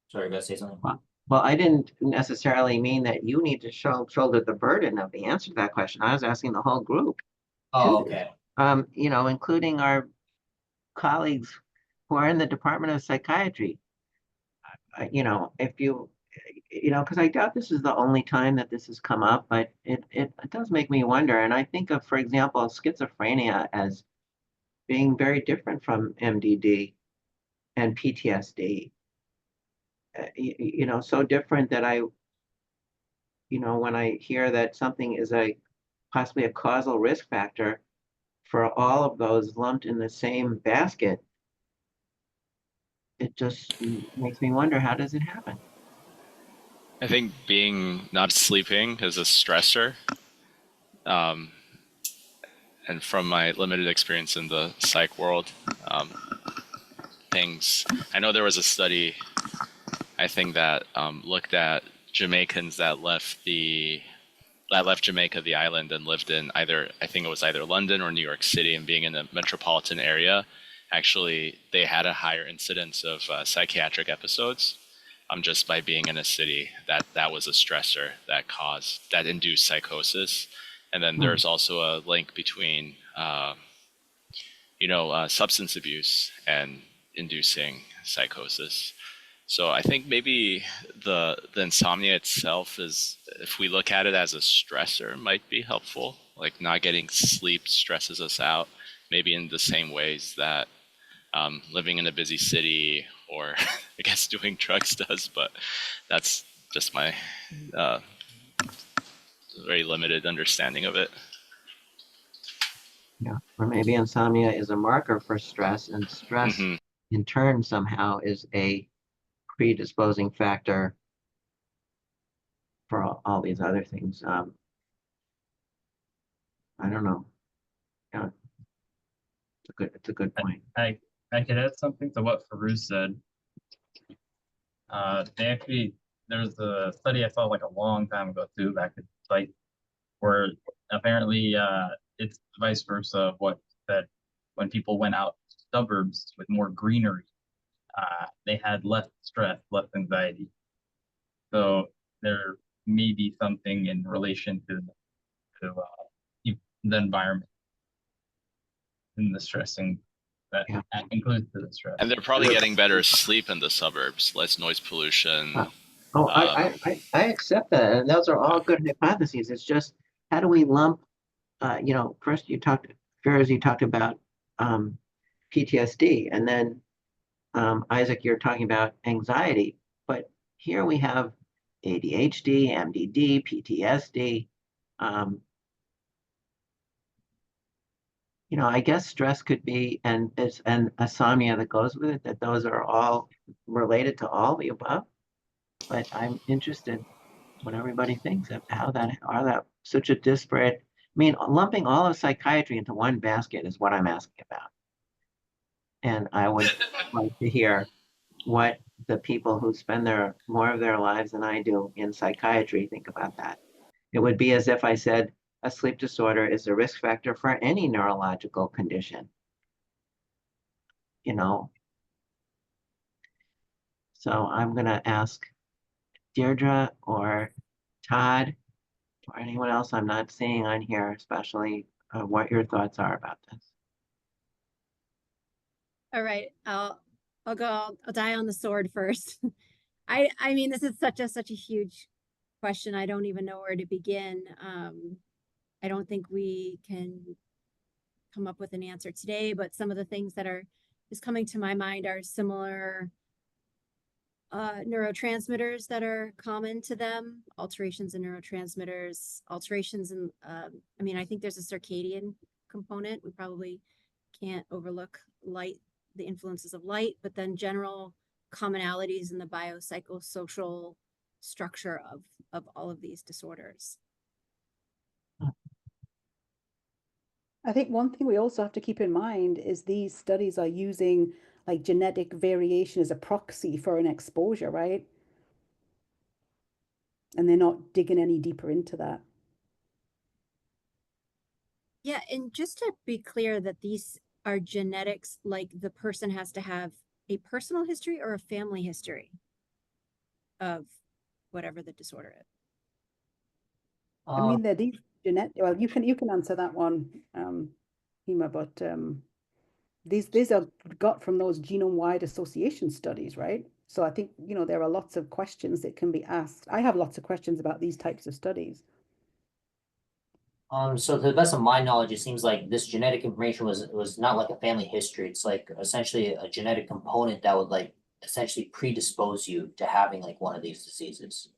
Sorry, I gotta say something. Well, I didn't necessarily mean that you need to shoulder the burden of the answer to that question. I was asking the whole group. Oh, too. okay. You know, including our colleagues who are in the Department of Psychiatry. You know, if you know, because I doubt this is the only time that this has come up, but it does make me wonder. And I think of, for example, schizophrenia as being very different from MDD and PTSD. You know, so different that you know, when I hear that something is possibly a causal risk factor for all of those lumped in the same basket, it just makes me wonder, how does it happen? I think being not sleeping is a stressor. And from my limited experience in the psych world, I know there was a study, I think, that looked at Jamaicans that left Jamaica, the island, and lived in I think it was either London or New York City, and being in the metropolitan area, actually they had a higher incidence of psychiatric episodes. Just by being in a city, that was a stressor that induced psychosis. And then there's also a link between, substance abuse and inducing psychosis. So I think maybe the insomnia itself is, if we look at it as a stressor, might be helpful. Like not getting sleep stresses us out, maybe in the same ways that living in a busy city or I guess doing drugs does, but that's just my very limited understanding of it. Yeah, or maybe insomnia is a marker for stress, and stress in turn somehow is a predisposing factor for all these other things. I don't know. Yeah, it's a good point. I could add something to what Farouz said. There's a study I saw like a long time ago too, back in like, where apparently it's vice versa. That when people went out suburbs with more greenery, they had less stress, less anxiety. So there may be something in relation to the environment and the stressing that includes the stress. And they're probably getting better sleep in the suburbs, less noise pollution. I accept that, and those are all good hypotheses. It's just, how do we lump? First you talked about PTSD, and then Isaac, you're talking about anxiety. But here we have ADHD, MDD, PTSD. I guess stress could be, and insomnia that goes with it, that those are all related to all the above. But I'm interested what everybody thinks of how that such a disparate. I mean, lumping all of psychiatry into one basket is what I'm asking about. And I would like to hear what the people who spend more of their lives than I do in psychiatry think about that. It would be as if I said a sleep disorder is a risk factor for any neurological condition. So I'm going to ask Deirdre or Todd or anyone else I'm not seeing on here, especially what your thoughts are about this. All right, I'll die on the sword first. I mean, this is such a huge question. I don't even know where to begin. I don't think we can come up with an answer today, but some of the things that are just coming to my mind are similar neurotransmitters that are common to them, alterations in neurotransmitters, alterations in, I mean, I think there's a circadian component. We probably can't overlook light, the influences of light, but then general commonalities in the biopsychosocial structure of all of these disorders. I think one thing we also have to keep in mind is these studies are using like genetic variation as a proxy for an exposure, right? And they're not digging any deeper into that. Yeah, and just to be clear that these are genetics, like the person has to have a personal history or a family history of whatever the disorder is. I mean, they're these genetic, well, you can answer that one, Hema, but these are got from those genome-wide association studies, right? So I think, you know, there are lots of questions that can be asked. I have lots of questions about these types of studies. So to the best of my knowledge, it seems like this genetic information was not like a family history. It's like essentially a genetic component that would like essentially predispose you to having like one of these diseases.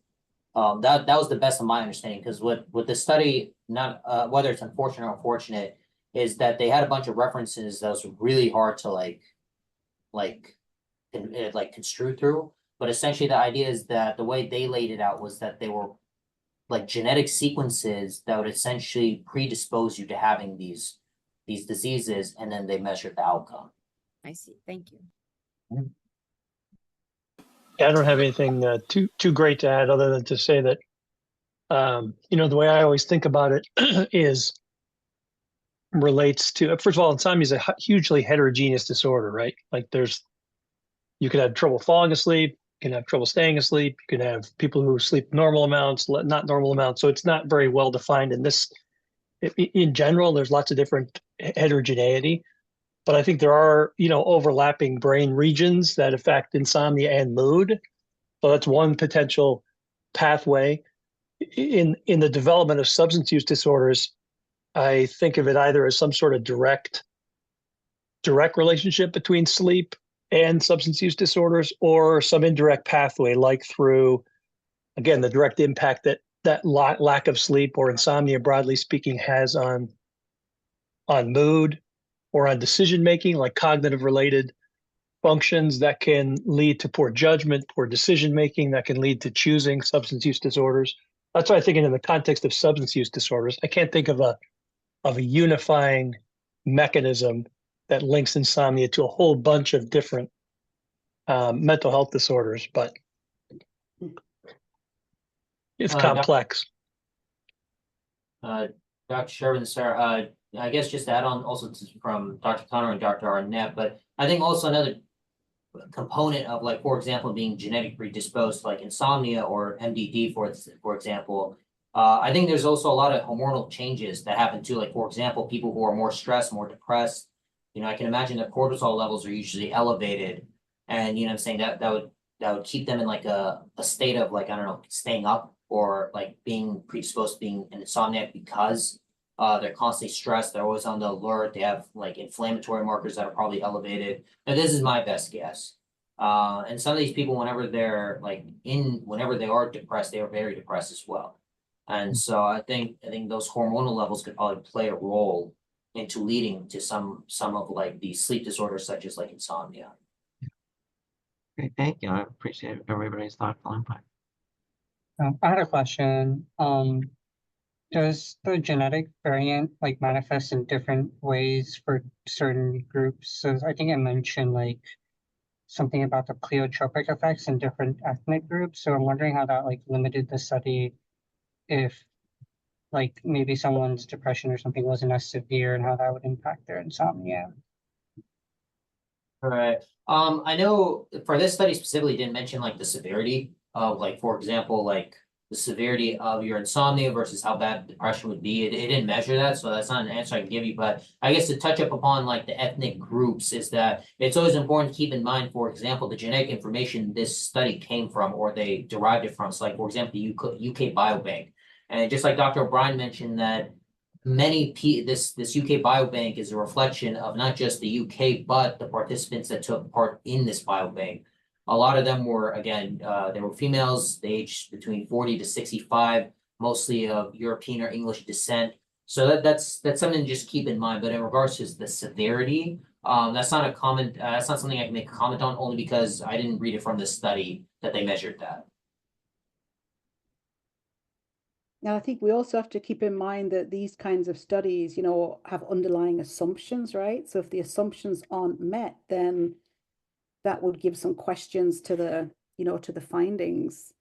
That was the best of my understanding, because with the study, not whether it's unfortunate or fortunate, is that they had a bunch of references that was really hard to like construe through. But essentially the idea is that the way they laid it out was that they were like genetic sequences that would essentially predispose you to having these diseases, and then they measured the outcome. I see. Thank you. Yeah, I don't have anything too great to add other than to say that, you know, the way I always think about it is relates to, first of all, insomnia is a hugely heterogeneous disorder, right? Like you could have trouble falling asleep, you can have trouble staying asleep, you can have people who sleep normal amounts, not normal amounts. So it's not very well defined in this. In general, there's lots of different heterogeneity, but I think there are, you know, overlapping brain regions that affect insomnia and mood. So that's one potential pathway. In the development of substance use disorders, I think of it either as some sort of direct relationship between sleep and substance use disorders, or some indirect pathway, like through, again, the direct impact that lack of sleep or insomnia, broadly speaking, has on mood or on decision making, like cognitive related functions that can lead to poor judgment, poor decision making, that can lead to choosing substance use disorders. That's what I think in the context of substance use disorders. I can't think of a unifying mechanism that links insomnia to a whole bunch of different mental health disorders, but it's complex. Dr. Shervin, sir, I guess just to add on also from Dr. Connor and Dr. Arnett, but I think also another component of, like, for example, being genetically predisposed, like insomnia or MDD, for example, I think there's also a lot of hormonal changes that happen too. Like, for example, people who are more stressed, more depressed, you know, I can imagine that cortisol levels are usually elevated, and, you know what I'm saying, that would keep them in like a state of, like, I don't know, staying up, or like being predisposed to being an insomniac because they're constantly stressed, they're always on the alert, they have like inflammatory markers that are probably elevated. And this is my best guess. And some of these people, whenever they are depressed, they are very depressed as well. And so I think those hormonal levels could probably play a role into leading to some of like these sleep disorders, such as like insomnia. Great, thank you. I appreciate everybody's thoughtful input. I had a question. Does the genetic variant like manifest in different ways for certain groups? So I think I mentioned like something about the pleiotropic effects in different ethnic groups. So I'm wondering how that like limited the study, if like maybe someone's depression or something wasn't as severe, and how that would impact their insomnia. Right. I know for this study specifically, didn't mention like the severity of, like, for example, like the severity of your insomnia versus how bad depression would be. It didn't measure that, so that's not an answer I can give you. But I guess to touch up upon like the ethnic groups is that it's always important to keep in mind, for example, the genetic information this study came from, or they derived it from. So like, for example, the UK Biobank. And just like Dr. O'Brien mentioned, that this UK Biobank is a reflection of not just the UK, but the participants that took part in this biobank. A lot of them were, again, they were females, aged between 40 to 65, mostly of European or English descent. So that's something to just keep in mind. But in regards to the severity, that's not a comment. That's not something I can make a comment on, only because I didn't read it from this study that they measured that. Now, I think we also have to keep in mind that these kinds of studies, you know, have underlying assumptions, right? So if the assumptions aren't met, then that would give some questions to the, you know, to the findings.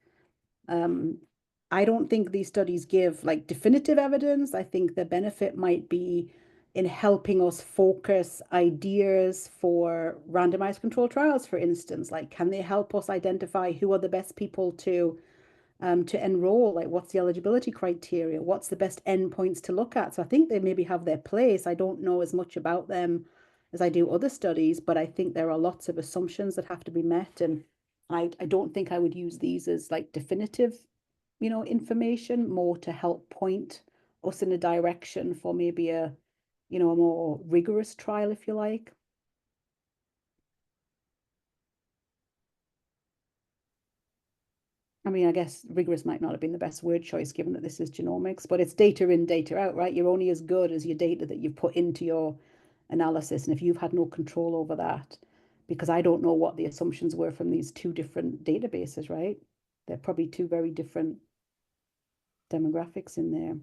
I don't think these studies give like definitive evidence. I think the benefit might be in helping us focus ideas for randomized controlled trials, for instance. Like, can they help us identify who are the best people to enroll? Like, what's the eligibility criteria? What's the best endpoints to look at? So I think they maybe have their place. I don't know as much about them as I do other studies, but I think there are lots of assumptions that have to be met. And I don't think I would use these as like definitive, you know, information, more to help point us in a direction for maybe a, you know, a more rigorous trial, if you like. I mean, I guess rigorous might not have been the best word choice given that this is genomics, but it's data in, data out, right? You're only as good as your data that you've put into your analysis. And if you've had no control over that, because I don't know what the assumptions were from these two different databases, right? They're probably two very different demographics in there. And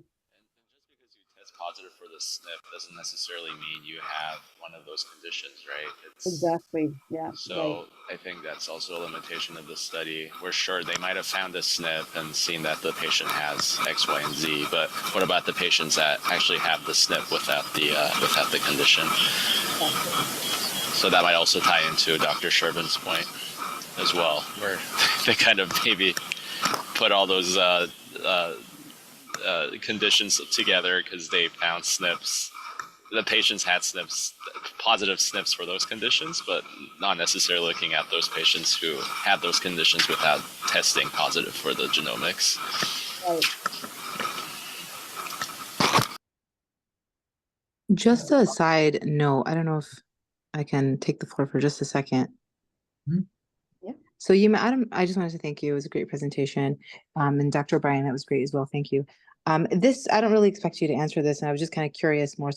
just because you test positive for the SNP doesn't necessarily mean you have one of those conditions, right? Exactly. Yeah. So right. I think that's also a limitation of the study. We're sure they might have found a SNP and seen that the patient has X, Y, and Z, but what about the patients that actually have the SNP without the condition? So that might also tie into Dr. Shervin's point as well, where they kind of maybe put all those conditions together because they found SNPs. The patients had SNPs, positive SNPs for those conditions, but not necessarily looking at those patients who had those conditions without testing positive for the genomics. Just a side note, I don't know if I can take the floor for just a second. Yeah. So Adam, I just wanted to thank you. It was a great presentation. And Dr. O'Brien, that was great as well. Thank you. This, I don't really expect you to answer this, and I was just kind of curious more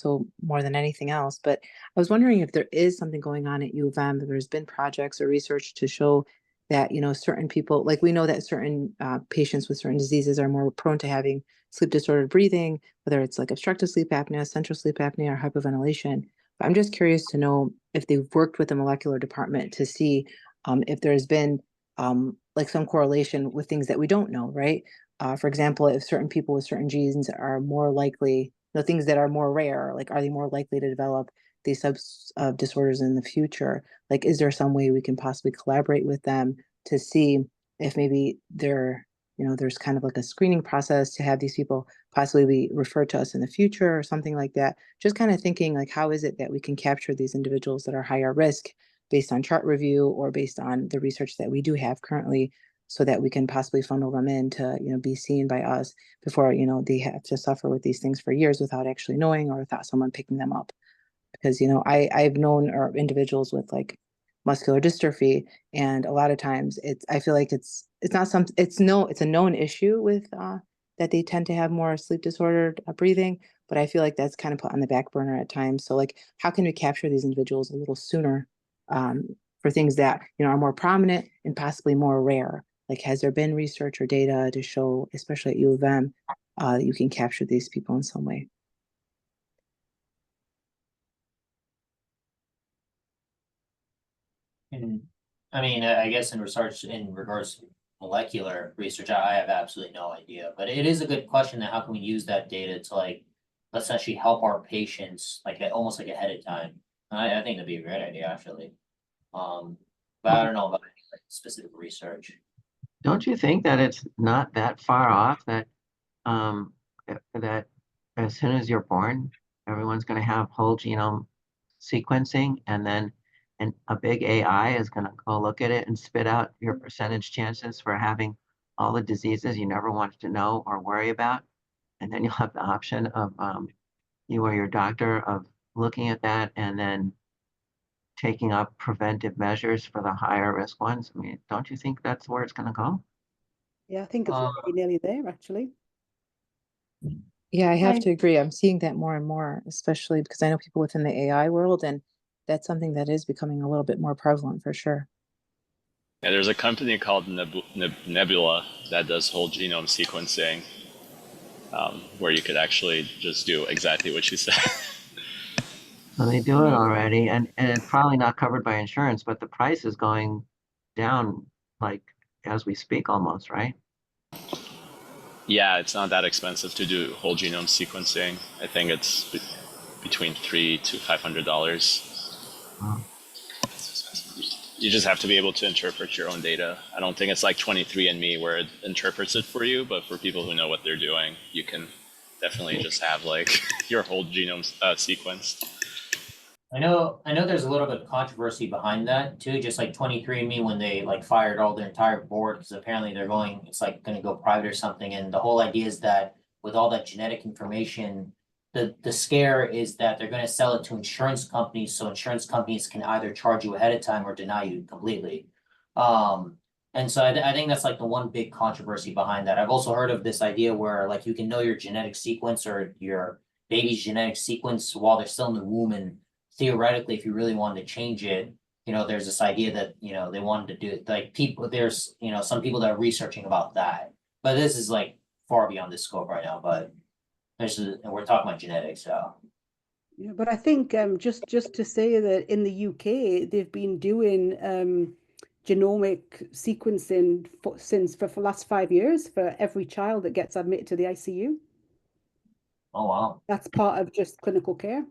than anything else, but I was wondering if there is something going on at U of M, that there's been projects or research to show that, you know, certain people, like we know that certain patients with certain diseases are more prone to having sleep disordered breathing, whether it's like obstructive sleep apnea, central sleep apnea, or hypoventilation. But I'm just curious to know if they've worked with the molecular department to see if there's been like some correlation with things that we don't know, right? For example, if certain people with certain genes are more likely, you know, things that are more rare, like are they more likely to develop these types of disorders in the future? Like, is there some way we can possibly collaborate with them to see if maybe there's kind of like a screening process to have these people possibly be referred to us in the future or something like that? Just kind of thinking like, how is it that we can capture these individuals that are higher risk based on chart review or based on the research that we do have currently, so that we can possibly funnel them in to, you know, be seen by us before, you know, they have to suffer with these things for years without actually knowing or without someone picking them up. Because, you know, I've known individuals with like muscular dystrophy, and a lot of times I feel like it's a known issue with that they tend to have more sleep disordered breathing, but I feel like that's kind of put on the back burner at times. So like, how can we capture these individuals a little sooner for things that, you know, are more prominent and possibly more rare? Like, has there been research or data to show, especially at U of M, you can capture these people in some way? And I mean, I guess in regards to molecular research, I have absolutely no idea. But it is a good question that how can we use that data to like essentially help our patients like almost like ahead of time. I think that'd be a great idea actually. But I don't know about any like specific research. Don't you think that it's not that far off that that as soon as you're born, everyone's going to have whole genome sequencing, and then a big AI is going to go look at it and spit out your percentage chances for having all the diseases you never wanted to know or worry about, and then you'll have the option of you or your doctor of looking at that and then taking up preventive measures for the higher risk ones? I mean, don't you think that's where it's gonna go? Yeah, I think it's already nearly there, actually. Yeah, I have I- to agree. I'm seeing that more and more, especially because I know people within the AI world, and that's something that is becoming a little bit more prevalent for sure. Yeah, there's a company called Nebula that does whole genome sequencing, where you could actually just do exactly what you said. So they do it already, and it's probably not covered by insurance, but the price is going down like as we speak almost, right? Yeah, it's not that expensive to do whole genome sequencing. I think it's between $300 to $500. Oh. You just have to be able to interpret your own data. I don't think it's like 23andMe where it interprets it for you, but for people who know what they're doing, you can definitely just have like your whole genome sequenced. I know there's a little bit of controversy behind that too, just like 23andMe when they like fired all their entire board, because apparently it's like gonna go private or something, and the whole idea is that with all that genetic information, the scare is that they're gonna sell it to insurance companies, so insurance companies can either charge you ahead of time or deny you completely. And so I think that's like the one big controversy behind that. I've also heard of this idea where like you can know your genetic sequence or your baby's genetic sequence while they're still in the womb, and theoretically, if you really wanted to change it, there's this idea that, they wanted to do it, like there's, some people that are researching about that. But this is like far beyond this scope right now, but we're talking about genetics, so. Yeah, but I think just to say that in the UK, they've been doing genomic sequencing for the last 5 years for every child that gets admitted to the ICU. Oh, wow. That's part of just clinical care.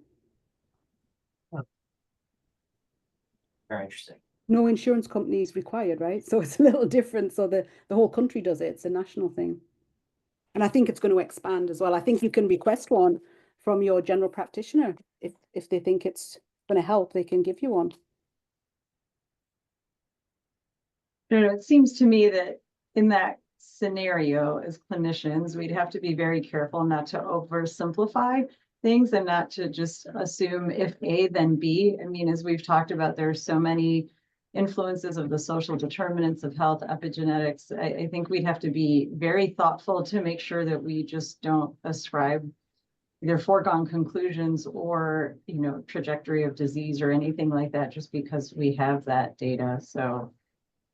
Very interesting. No insurance company is required, right? So it's a little different. So the whole country does it. It's a national thing. And I think it's going to expand as well. I think you can request one from your general practitioner. If they think it's going to help, they can give you one. It seems to me that in that scenario, as clinicians, we'd have to be very careful not to oversimplify things and not to just assume if A, then B. I mean, as we've talked about, there's so many influences of the social determinants of health, epigenetics. I think we'd have to be very thoughtful to make sure that we just don't ascribe either foregone conclusions or, trajectory of disease or anything like that, just because we have that data. So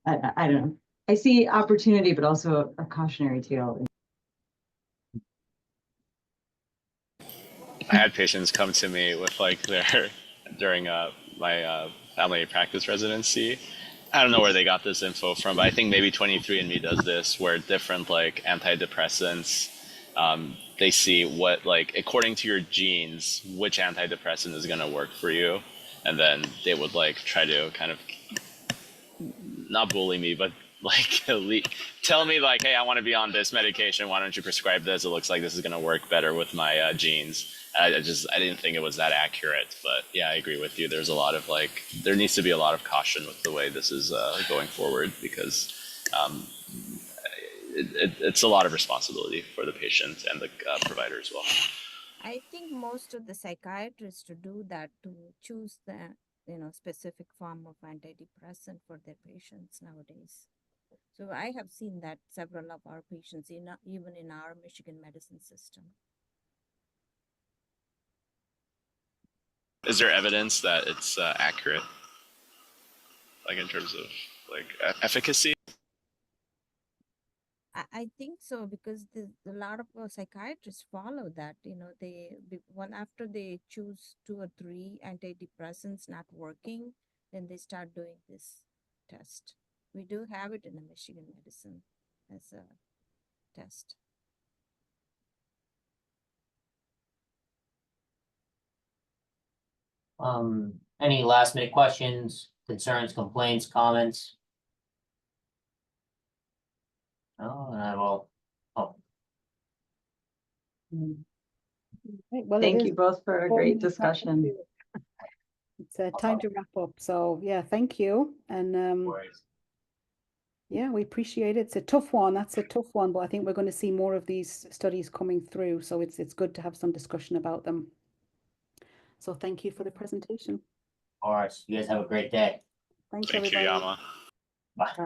I don't know. I see opportunity, but also a cautionary tale. I had patients come to me with like during my family practice residency. I don't know where they got this info from, but I think maybe 23andMe does this, where different like antidepressants, they see what like according to your genes, which antidepressant is going to work for you, and then they would like try to kind of not bully me, but like tell me like, hey, I want to be on this medication. Why don't you prescribe this? It looks like this is going to work better with my genes. I didn't think it was that accurate, but yeah, I agree with you. There's a lot of like, there needs to be a lot of caution with the way this is going forward, because it's a lot of responsibility for the patient and the provider as well. I think most of the psychiatrists to do that, to choose the specific form of antidepressant for their patients nowadays. So I have seen that several of our patients, even in our Michigan medicine system. Is there evidence that it's accurate, like in terms of like efficacy? I think so, because a lot of psychiatrists follow that. After they choose 2 or 3 antidepressants not working, then they start doing this test. We do have it in the Michigan medicine as a test. Any last minute questions, concerns, complaints, comments? No, and I will. Right, well, Thank you both for a great discussion. It's time to wrap up. So yeah, thank you. And yeah, we appreciate it. It's a tough one. That's a tough one, but I think we're going to see more of these studies coming through. So it's good to have some discussion about them. So thank you for the presentation. Of course. You guys have a great day. Thanks, Thank you, everybody. Yama. Bye. Bye.